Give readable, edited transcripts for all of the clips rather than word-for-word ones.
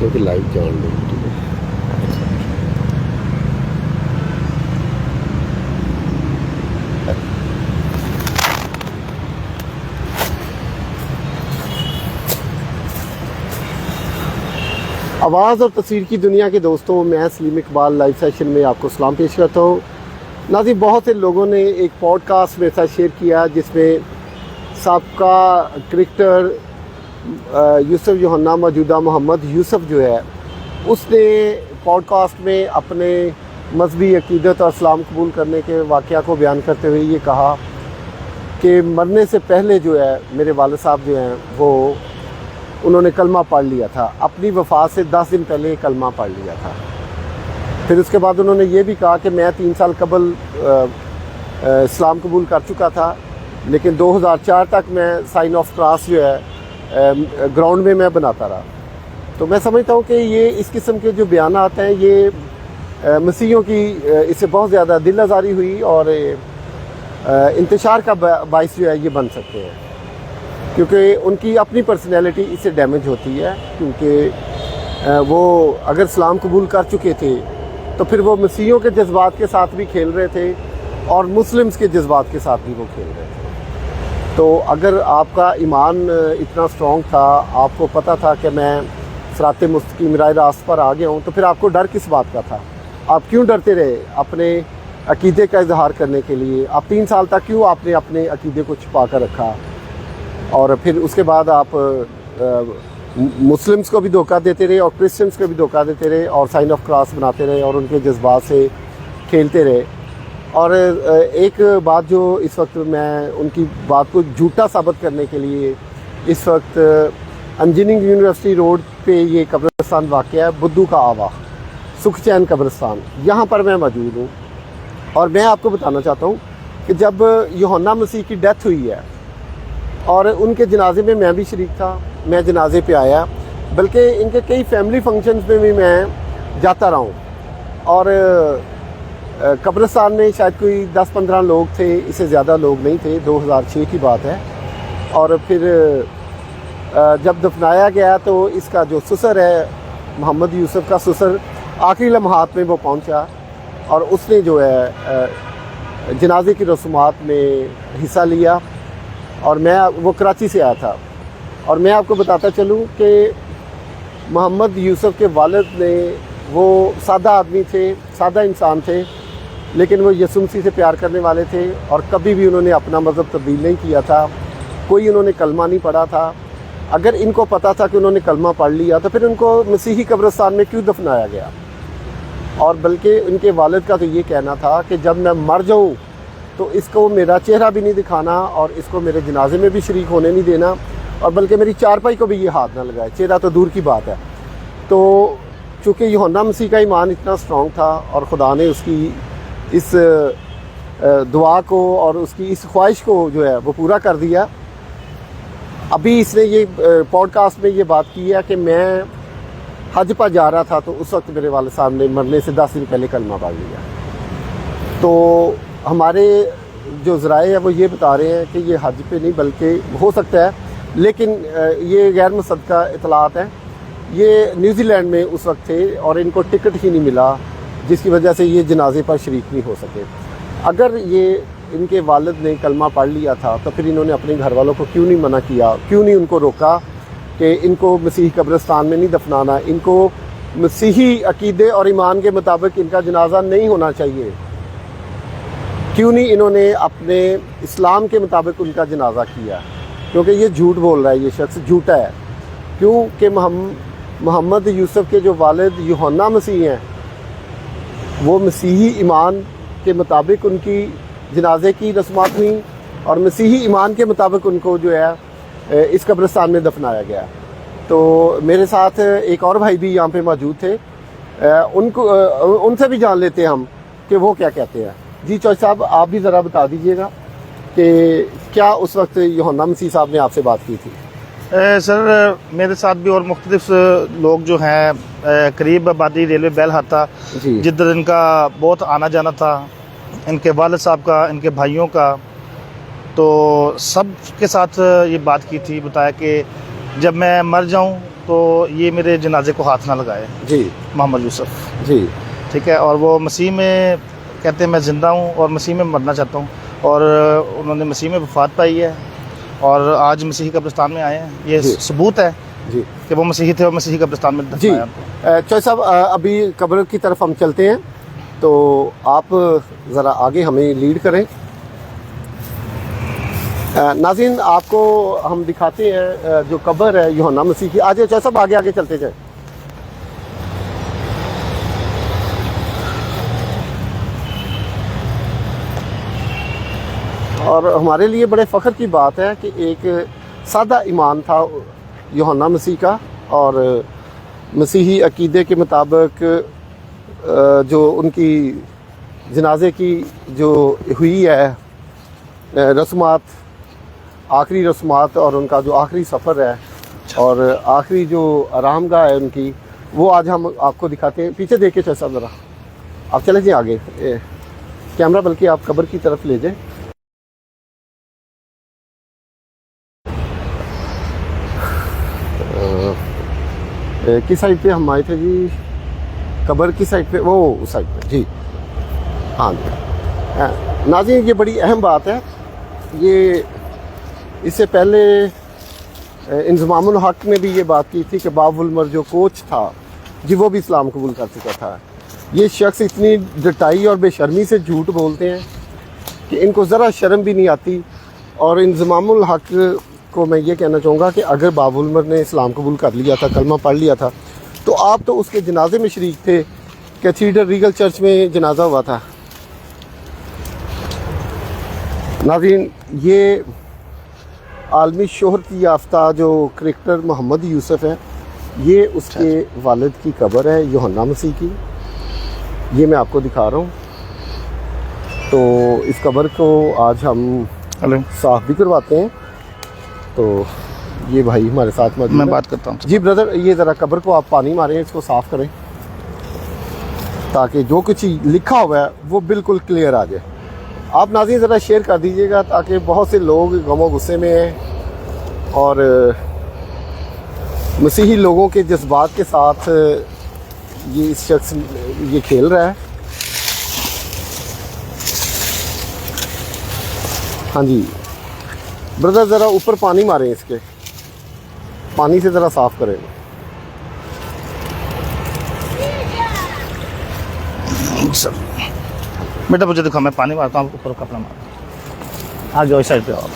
हैं कि लाइव जान लो। आवाज़ और तस्वीर की दुनिया के दोस्तों, मैं सलीम इकबाल लाइव सेशन में आपको सलाम पेश करता हूँ। नाज़रीन, बहुत से लोगों ने एक पॉडकास्ट मेरे साथ शेयर किया जिसमें साबका क्रिकेटर यूसुफ यूहन्ना मौजूदा मोहम्मद यूसुफ जो है, उसने पॉडकास्ट में अपने मजहबी अकीदत और इस्लाम कबूल करने के वाक़या को बयान करते हुए ये कहा कि मरने से पहले जो है मेरे वालिद साहब जो हैं वो उन्होंने कलमा पढ़ लिया था। अपनी वफ़ात से 10 दिन पहले कलमा पढ़ लिया था। फिर उसके बाद उन्होंने ये भी कहा कि मैं 3 साल कबल इस्लाम कबूल कर चुका था, लेकिन 2004 तक मैं साइन ऑफ क्रॉस जो है ग्राउंड में मैं बनाता रहा। तो मैं समझता हूँ कि ये इस किस्म के जो बयान आते हैं ये मसीहियों की इससे बहुत ज़्यादा दिल आज़ारी हुई और इंतशार का बाइस जो है ये बन सकते हैं, क्योंकि उनकी अपनी पर्सनैलिटी इससे डैमेज होती है। क्योंकि वो अगर इस्लाम कबूल कर चुके थे तो फिर वो मसीहियों के जज्बात के साथ भी खेल रहे थे और मुस्लिम्स के जज्बात के साथ भी वो खेल रहे थे। तो अगर आपका ईमान इतना स्ट्रॉन्ग था, आपको पता था कि मैं सिराते मुस्तकीम राह रास्त पर आ गया हूँ, तो फिर आपको डर किस बात का था? आप क्यों डरते रहे अपने अकीदे का इजहार करने के लिए? आप 3 साल तक क्यों आपने अपने अकीदे को छुपा कर रखा? और फिर उसके बाद आप मुस्लिम्स को भी धोखा देते रहे और क्रिश्चियंस को भी धोखा देते रहे और साइन ऑफ क्रॉस बनाते रहे और उनके जज्बात से खेलते रहे। और एक बात जो इस वक्त मैं उनकी बात को झूठा साबित करने के लिए, इस वक्त इंजीनियरिंग यूनिवर्सिटी रोड पे ये कब्रिस्तान वाक़ है, बुद्धू का आवा सुखचैन कब्रिस्तान, यहाँ पर मैं मौजूद हूँ। और मैं आपको बताना चाहता हूँ कि जब यूहन्ना मसीह की डेथ हुई है और उनके जनाजे में मैं भी शरीक था, मैं जनाजे पे आया, बल्कि इनके कई फैमिली फंक्शंस में भी मैं जाता रहा हूँ। और कब्रिस्तान में शायद कोई 10-15 लोग थे, इससे ज़्यादा लोग नहीं थे, 2006 की बात है। और फिर जब दफनाया गया तो इसका जो ससुर है, मोहम्मद यूसुफ का ससुर, आखिरी लम्हात में वो पहुँचा और उसने जो है जनाजे की रस्मात में हिस्सा लिया। और वो कराची से आया था। और मैं आपको बताता चलूँ कि मोहम्मद यूसुफ के वालिद ने, वो सादा आदमी थे, सादा इंसान थे, लेकिन वो यीशु मसीह से प्यार करने वाले थे और कभी भी उन्होंने अपना मज़हब तब्दील नहीं किया था। कोई उन्होंने कलमा नहीं पढ़ा था। अगर इनको पता था कि उन्होंने कलमा पढ़ लिया तो फिर उनको मसीही कब्रिस्तान में क्यों दफनाया गया? और बल्कि उनके वालिद का तो ये कहना था कि जब मैं मर जाऊँ तो इसको मेरा चेहरा भी नहीं दिखाना और इसको मेरे जनाजे में भी शरीक होने नहीं देना, और बल्कि मेरी चारपाई को भी ये हाथ ना लगाए, चेहरा तो दूर की बात है। तो चूँकि यूहन्ना मसीह का ईमान इतना स्ट्रॉन्ग था और ख़ुदा ने उसकी इस दुआ को और उसकी इस ख्वाहिश को जो है वो पूरा कर दिया। अभी इसने ये पॉडकास्ट में ये बात की है कि मैं हज पर जा रहा था तो उस वक्त मेरे वालिद साहब ने मरने से 10 दिन पहले कलमा पढ़ लिया। तो हमारे जो ज़राए हैं वो ये बता रहे हैं कि ये हज पे नहीं, बल्कि हो सकता है, लेकिन ये गैर मुसद्दक़ा इतलात हैं। ये न्यूजीलैंड में उस वक्त थे और इनको टिकट ही नहीं मिला, जिसकी वजह से ये जनाजे पर शरीक नहीं हो सके। अगर ये इनके वालिद ने कलमा पढ़ लिया था तो फिर इन्होंने अपने घर वालों को क्यों नहीं मना किया, क्यों नहीं उनको रोका कि इनको मसीही कब्रिस्तान में नहीं दफनाना, इनको मसीही अकीदे और ईमान के मुताबिक इनका जनाजा नहीं होना चाहिए? क्यों नहीं इन्होंने अपने इस्लाम के मुताबिक उनका जनाजा किया? क्योंकि ये झूठ बोल रहा है, ये शख्स झूठा है। क्योंकि मोहम्मद यूसुफ के जो वालिद यूहन्ना मसीह हैं, वो मसीही ईमान के मुताबिक उनकी जनाजे की रस्मात हुई और मसीही ईमान के मुताबिक उनको जो है इस कब्रिस्तान में दफनाया गया। तो मेरे साथ एक और भाई भी यहाँ पे मौजूद थे, उनसे भी जान लेते हैं हम कि वो क्या कहते हैं। जी चौधरी साहब, आप भी ज़रा बता दीजिएगा कि क्या उस वक्त यूहन्ना मसीह साहब ने आपसे बात की थी? सर, मेरे साथ भी और मुख्तलिफ लोग जो हैं, करीब आबादी रेलवे बेल हाता जिधर इनका बहुत आना जाना था, इनके वालिद साहब का, इनके भाइयों का, तो सब के साथ ये बात की थी। बताया कि जब मैं मर जाऊं तो ये मेरे जनाजे को हाथ ना लगाए, जी मोहम्मद यूसुफ, जी ठीक है। और वो मसीह में कहते हैं मैं ज़िंदा हूँ और मसीह में मरना चाहता हूँ, और उन्होंने मसीह में वफ़ात पाई है और आज मसीही कब्रिस्तान में आए हैं। ये जी। सबूत है जी कि वो मसीही थे और मसीही कब्रिस्तान में जी दफनाया। चौधरी साहब, अभी कब्र की तरफ हम चलते हैं, तो आप ज़रा आगे हमें लीड करें। नाज़रीन, आपको हम दिखाते हैं जो कब्र है यूहन्ना मसीह की। आज चौधरी साहब आगे आगे चलते जाए। और हमारे लिए बड़े फ़ख्र की बात है कि एक सादा ईमान था यूहन्ना मसीह का, और मसीही अकीदे के मुताबिक जो उनकी जनाजे की जो हुई है रस्मात, आखिरी रस्मात और उनका जो आखिरी सफ़र है और आखिरी जो आरामगाह है उनकी, वो आज हम आपको दिखाते हैं। पीछे देखिए चौधरी साहब, ज़रा आप चले जाइए आगे, कैमरा बल्कि आप कब्र की तरफ ले जाए। किस साइड पे हम आए थे जी? कब्र की साइड पे, वो उस साइड पे जी। हाँ जी नाज़रीन, ये बड़ी अहम बात है। ये इससे पहले इंज़मामुल हक ने भी ये बात की थी कि बाबुल उमर जो कोच था जी, वो भी इस्लाम कबूल कर चुका था। ये शख्स इतनी डटाई और बेशर्मी से झूठ बोलते हैं कि इनको ज़रा शर्म भी नहीं आती। और इंज़मामुल हक को मैं ये कहना चाहूँगा कि अगर बाबुल उमर ने इस्लाम कबूल कर लिया था, कलमा पढ़ लिया था, तो आप तो उसके जनाजे में शरीक थे। कैथीड्रल रीगल चर्च में जनाजा हुआ था। नाज़रीन, ये आलमी शोहरत याफ्ता जो क्रिकेटर मोहम्मद यूसुफ है, ये उसके वालिद की कब्र है यूहन्ना मसीह की। ये मैं आपको दिखा रहा हूँ। तो इस कब्र को आज हम साफ़ भी करवाते हैं। तो ये भाई हमारे साथ मौजूद, मैं बात करता हूँ जी। ब्रदर, ये ज़रा कब्र को आप पानी मारें, इसको साफ़ करें, ताकि जो कुछ लिखा हुआ है वो बिल्कुल क्लियर आ जाए। आप नाज़रीन ज़रा शेयर कर दीजिएगा, ताकि बहुत से लोग गमो गुस्से में हैं और मसीही लोगों के जज्बात के साथ ये इस शख्स ये खेल रहा है। हाँ जी ब्रदर, ज़रा ऊपर पानी मारें, इसके पानी से ज़रा साफ़ करें। सर बेटा मुझे दिखाओ, मैं पानी मारता हूँ, ऊपर कपड़ा मारता हूँ। आ जाओ इस साइड पे आओ।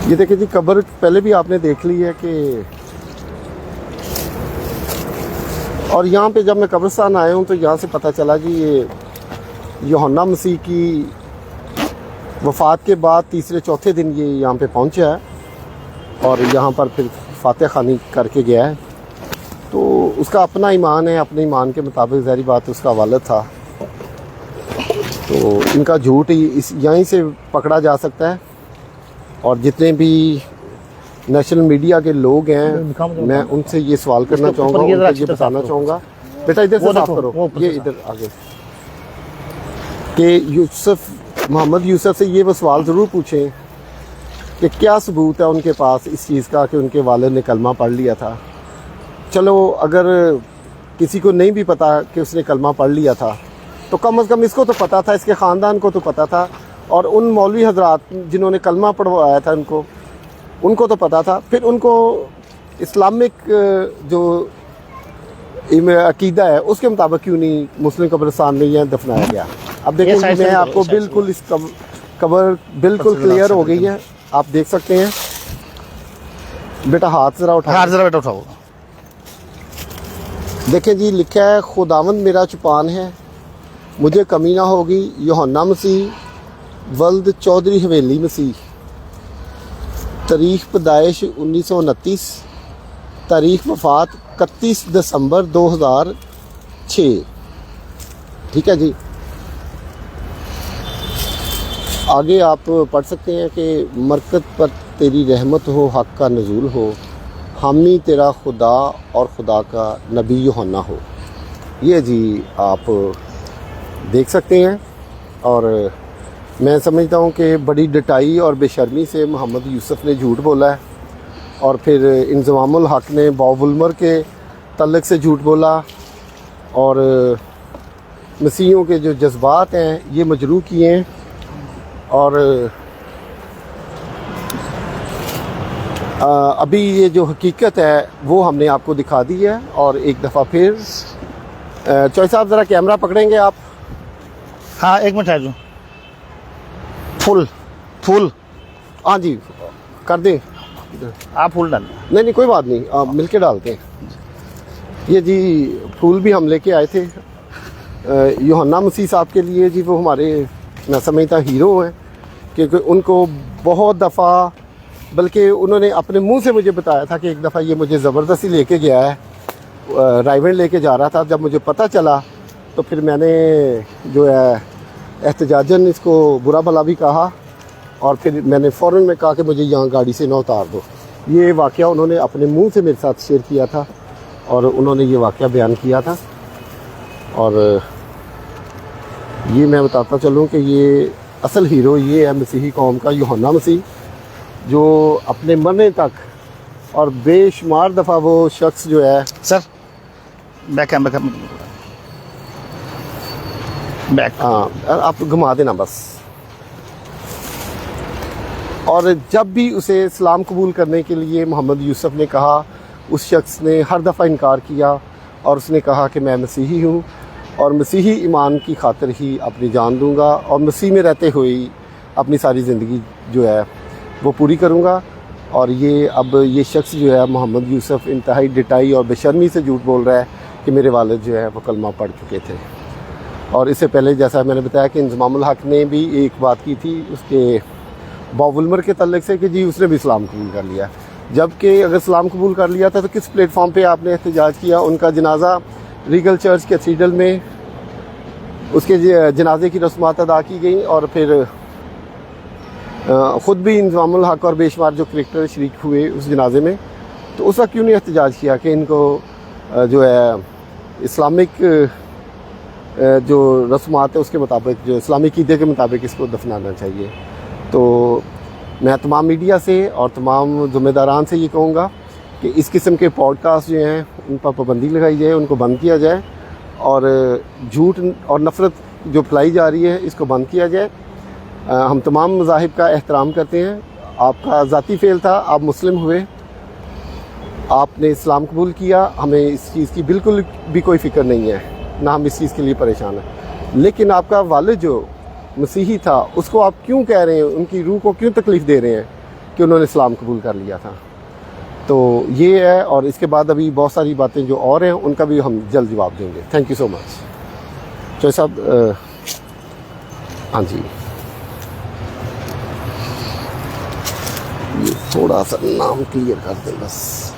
ये देखिए जी, कब्र पहले भी आपने देख ली है कि, और यहाँ पे जब मैं कब्रिस्तान आया हूँ तो यहाँ से पता चला कि ये यूहन्ना मसीह की वफ़ात के बाद तीसरे चौथे दिन ये यहाँ पे पहुँचा है और यहाँ पर फिर फातिहा खानी करके गया है। तो उसका अपना ईमान है, अपने ईमान के मुताबिक ज़ाहिर बात उसका वालिद था। तो इनका झूठ इस यहीं से पकड़ा जा सकता है। और जितने भी नेशनल मीडिया के लोग हैं, मैं उनसे ये सवाल करना चाहूँगा, उनको ये बताना चाहूँगा, बेटा इधर से साफ करो, ये इधर आगे, कि यूसुफ, मोहम्मद यूसुफ से ये वो सवाल ज़रूर पूछें कि क्या सबूत है उनके पास इस चीज़ का कि उनके वालिद ने कलमा पढ़ लिया था। चलो अगर किसी को नहीं भी पता कि उसने कलमा पढ़ लिया था, तो कम से कम इसको तो पता था, इसके ख़ानदान को तो पता था, और उन मौलवी हजरात जिन्होंने कलमा पढ़वाया था उनको तो पता था। फिर उनको इस्लामिक जो अकीदा है उसके मुताबिक क्यों नहीं मुस्लिम कब्रिस्तान में यह दफनाया गया। अब देखिए, मैं आपको बिल्कुल इस कब्र बिल्कुल क्लियर हो गई है, आप देख सकते हैं। बेटा हाथ ज़रा उठाओ, हाथ ज़रा बेटा उठाओ। देखें जी, लिखा है, खुदावंद मेरा चुपान है, मुझे कमी ना होगी। यूहन्ना मसीह वल्द चौधरी हवेली मसीह, तारीख पैदाइश 1929, तारीख वफ़ात 31 दिसंबर 2006। ठीक है जी, आगे आप पढ़ सकते हैं कि मरकत पर तेरी रहमत हो, हक़ का नज़ूल हो, हामी तेरा खुदा और खुदा का नबी यूहन्ना हो। ये जी आप देख सकते हैं। और मैं समझता हूँ कि बड़ी डटाई और बेशर्मी से मोहम्मद यूसुफ ने झूठ बोला है और फिर इंज़मामुल हक ने बॉब वुल्मर के तल्लक से झूठ बोला, और मसीहियों के जो जज्बात हैं ये मजरूह किए हैं। और अभी ये जो हकीकत है वो हमने आपको दिखा दी है। और एक दफ़ा फिर चौधरी साहब ज़रा कैमरा पकड़ेंगे आप? हाँ, एक मिनट ठहर। फूल हाँ जी, कर दें। आप फूल डाल। नहीं कोई बात नहीं, आप मिल के डालते हैं। ये जी फूल भी हम लेके आए थे यूहन्ना मसीह साहब के लिए जी। वो हमारे मैं समझता हीरो हैं, क्योंकि उनको बहुत दफ़ा, बल्कि उन्होंने अपने मुंह से मुझे बताया था कि एक दफ़ा ये मुझे ज़बरदस्ती लेके गया है, रायवेंड लेके जा रहा था। जब मुझे पता चला तो फिर मैंने जो है एहतजाजन इसको बुरा भला भी कहा, और फिर मैंने फ़ौरन में कहा कि मुझे यहाँ गाड़ी से ना उतार दो। ये वाक़या उन्होंने अपने मुंह से मेरे साथ शेयर किया था, और उन्होंने ये वाक़या बयान किया था। और ये मैं बताता चलूँ कि ये असल हीरो ये है मसीही कौम का, यूहन्ना मसीह, जो अपने मरने तक और बेशुमार दफ़ा वो शख्स जो है। सर बैक हाँ, आप घुमा देना बस। और जब भी उसे इस्लाम कबूल करने के लिए मोहम्मद यूसुफ ने कहा, उस शख्स ने हर दफ़ा इनकार किया, और उसने कहा कि मैं मसीही हूँ और मसीही ईमान की खातिर ही अपनी जान दूँगा, और मसीह में रहते हुए ही अपनी सारी ज़िंदगी जो है वो पूरी करूँगा। और ये अब ये शख्स जो है मोहम्मद यूसुफ इंतहाई डिटाई और बेशर्मी से झूठ बोल रहा है कि मेरे वालिद जो है वो कलमा पढ़ चुके थे। और इससे पहले जैसा मैंने बताया कि इंज़मामुल हक ने भी एक बात की थी उसके बॉब वुल्मर के तल्लक से कि जी उसने भी इस्लाम कबूल कर लिया। जबकि अगर इस्लाम कबूल कर लिया था तो किस प्लेटफॉर्म पे आपने एहतजाज किया? उनका जनाजा रीगल चर्च कैथीड्रल में उसके जनाजे की रस्मात अदा की गई, और फिर ख़ुद भी इंज़मामुल हक और बेशुमार जो क्रिकेटर शरीक हुए उस जनाजे में। तो उस वक्त क्यों नहीं एहतजाज किया कि इनको जो है इस्लामिक जो रस्मात है उसके मुताबिक, जो इस्लामी क़ीदे के मुताबिक इसको दफनाना चाहिए? तो मैं तमाम मीडिया से और तमाम ज़िम्मेदारान से ये कहूँगा कि इस किस्म के पॉडकास्ट जो हैं उन पर पाबंदी लगाई जाए, उनको बंद किया जाए, और झूठ और नफ़रत जो फैलाई जा रही है इसको बंद किया जाए। हम तमाम मज़ाहिब का एहतराम करते हैं। आपका ज़ाती फ़ेल था, आप मुस्लिम हुए, आपने इस्लाम कबूल किया, हमें इस चीज़ की बिल्कुल भी कोई फ़िक्र नहीं है, ना हम इस चीज़ के लिए परेशान हैं। लेकिन आपका वालिद जो मसीही था उसको आप क्यों कह रहे हैं, उनकी रूह को क्यों तकलीफ़ दे रहे हैं कि उन्होंने इस्लाम कबूल कर लिया था? तो ये है, और इसके बाद अभी बहुत सारी बातें जो और हैं उनका भी हम जल्द जवाब देंगे। Thank you so much. Chaudhary साहब, हाँ जी, ये थोड़ा सा नाम क्लियर कर दें बस।